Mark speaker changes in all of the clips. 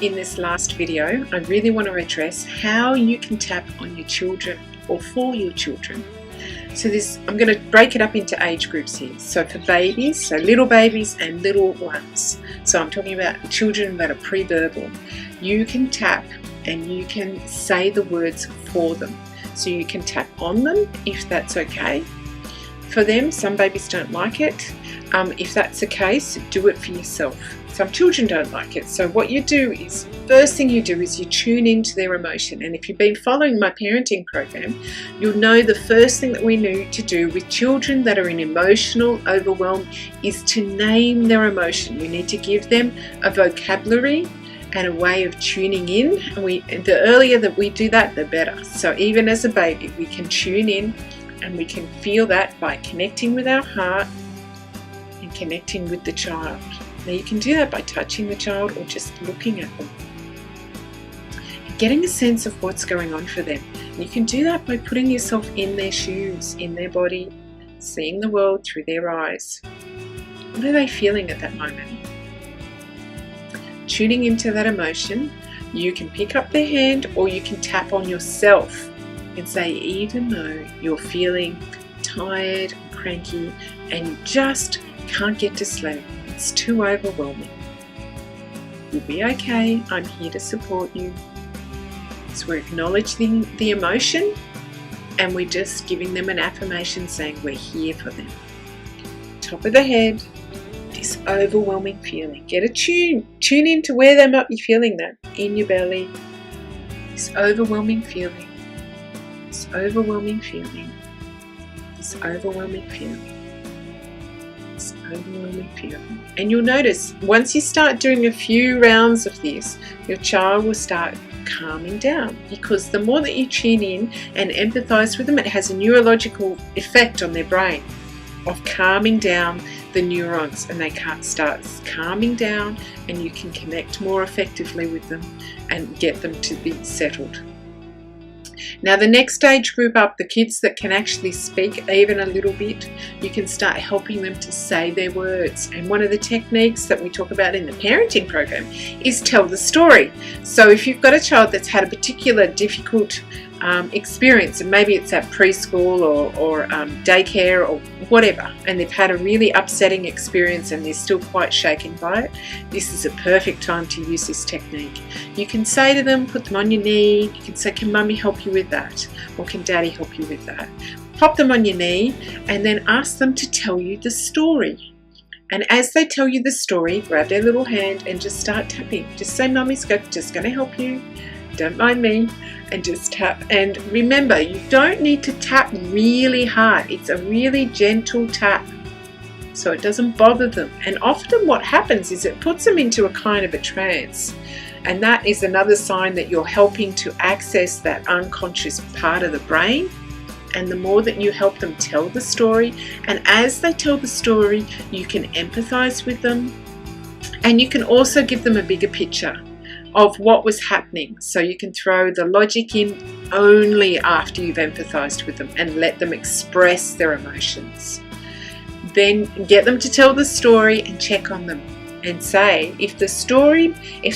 Speaker 1: in this last video, I really want to address how you can tap on your children or for your children. So I'm going to break it up into age groups here. So for babies, so little babies and little ones. So I'm talking about children that are pre-verbal. You can tap and you can say the words for them. So you can tap on them if that's okay. For them, some babies don't like it. If that's the case, do it for yourself. Some children don't like it. So what you do is, first thing you do is you tune into their emotion. And if you've been following my parenting program, you'll know the first thing that we need to do with children that are in emotional overwhelm is to name their emotion. You need to give them a vocabulary and a way of tuning in. And the earlier that we do that, the better. So even as a baby, we can tune in and we can feel that by connecting with our heart and connecting with the child. Now you can do that by touching the child or just looking at them. Getting a sense of what's going on for them. And you can do that by putting yourself in their shoes, in their body, seeing the world through their eyes. What are they feeling at that moment? Tuning into that emotion, you can pick up their hand or you can tap on yourself and say, even though you're feeling tired and cranky and you just can't get to sleep, it's too overwhelming. You'll be okay. I'm here to support you. So we're acknowledging the emotion and we're just giving them an affirmation saying we're here for them. Top of the head, this overwhelming feeling. Get a tune in to where they might be feeling that in your belly. This overwhelming feeling. This overwhelming feeling. This overwhelming feeling. Overwhelming feeling. And you'll notice once you start doing a few rounds of this, your child will start calming down, because the more that you tune in and empathize with them, it has a neurological effect on their brain of calming down the neurons, and they can't start calming down and you can connect more effectively with them and get them to be settled. Now the next age group up, the kids that can actually speak even a little bit, you can start helping them to say their words. And one of the techniques that we talk about in the parenting program is tell the story. So if you've got a child that's had a particular difficult experience, and maybe it's at preschool or daycare or whatever, and they've had a really upsetting experience and they're still quite shaken by it, this is a perfect time to use this technique. You can say to them, put them on your knee, you can say, can mummy help you with that? Or can daddy help you with that? Pop them on your knee and then ask them to tell you the story. And as they tell you the story, grab their little hand and just start tapping. Just say, mummy's just going to help you. Don't mind me, and just tap. And remember, you don't need to tap really hard. It's a really gentle tap so it doesn't bother them. And often what happens is it puts them into a kind of a trance, and that is another sign that you're helping to access that unconscious part of the brain. And the more that you help them tell the story, and as they tell the story, you can empathize with them, and you can also give them a bigger picture of what was happening. So you can throw the logic in only after you've empathized with them and let them express their emotions. Then get them to tell the story and check on them and say, if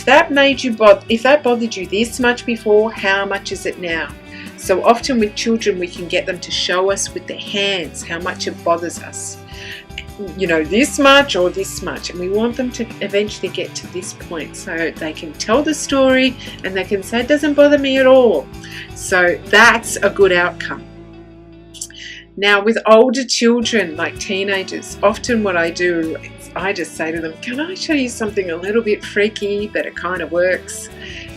Speaker 1: that bothered you this much before, how much is it now? So often with children, we can get them to show us with their hands how much it bothers us. This much or this much, and we want them to eventually get to this point so they can tell the story and they can say, it doesn't bother me at all. So that's a good outcome. Now with older children, like teenagers, often what I do is I just say to them, can I show you something a little bit freaky but it kind of works?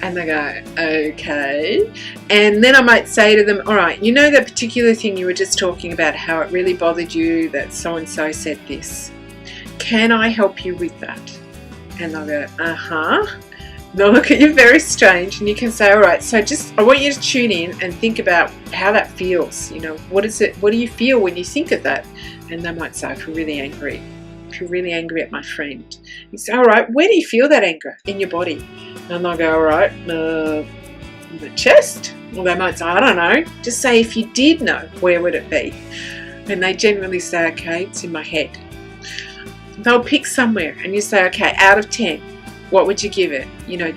Speaker 1: And they go, okay. And then I might say to them, all right, you know that particular thing you were just talking about, how it really bothered you that so-and-so said this. Can I help you with that? And they'll go, uh-huh. They'll look at you very strange, and you can say, all right, so I want you to tune in and think about how that feels. What do you feel when you think of that? And they might say, I feel really angry. I feel really angry at my friend. You say, all right, where do you feel that anger in your body? And they'll go, all right, the chest? Well, they might say, I don't know. Just say, if you did know, where would it be? And they generally say, okay, it's in my head. They'll pick somewhere and you say, okay, out of 10, what would you give it?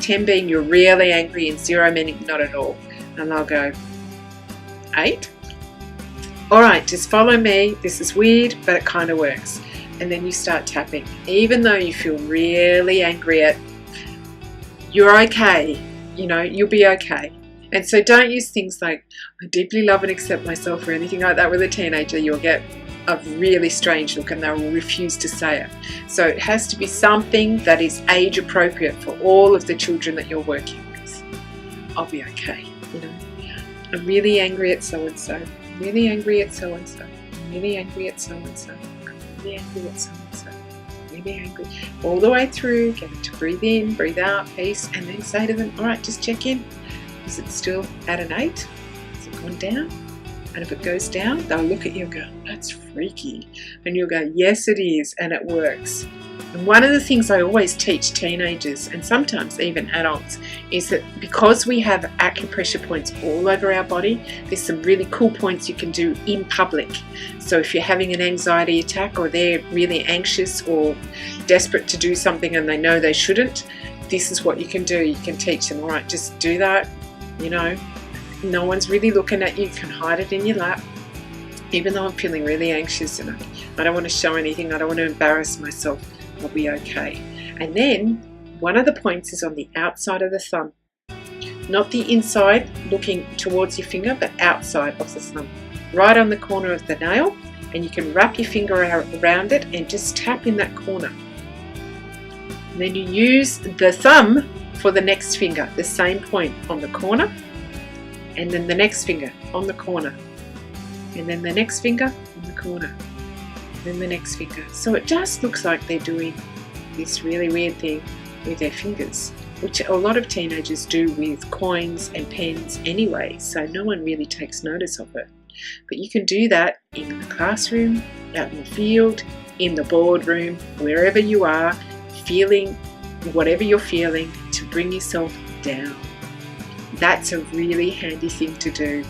Speaker 1: 10 being you're really angry and 0 meaning not at all. And they'll go, 8? Alright, just follow me. This is weird, but it kind of works. And then you start tapping. Even though you feel really angry you're okay. You'll be okay. And so don't use things like, I deeply love and accept myself or anything like that with a teenager. You'll get a really strange look and they will refuse to say it. So it has to be something that is age appropriate for all of the children that you're working with. I'll be okay. I'm really angry at so-and-so. I'm really angry at so-and-so. I'm really angry at so-and-so. I'm really angry at so-and-so. Really angry. All the way through, get them to breathe in, breathe out, peace, and then say to them, all right, just check in. Is it still at an 8? Has it gone down? And if it goes down, they'll look at you and go, that's freaky. And you'll go, yes, it is, and it works. And one of the things I always teach teenagers, and sometimes even adults, is that because we have acupressure points all over our body, there's some really cool points you can do in public. So if you're having an anxiety attack or they're really anxious or desperate to do something and they know they shouldn't, this is what you can do. You can teach them, all right, just do that. No one's really looking at you. You can hide it in your lap. Even though I'm feeling really anxious and I don't want to show anything, I don't want to embarrass myself, I'll be okay. And then one of the points is on the outside of the thumb. Not the inside looking towards your finger, but outside of the thumb. Right on the corner of the nail, and you can wrap your finger around it and just tap in that corner. And then you use the thumb for the next finger, the same point on the corner, and then the next finger on the corner, and then the next finger on the corner, and then the next finger. So it just looks like they're doing this really weird thing with their fingers, which a lot of teenagers do with coins and pens anyway, so no one really takes notice of it. But you can do that in the classroom, out in the field, in the boardroom, wherever you are, feeling whatever you're feeling to bring yourself down. That's a really handy thing to do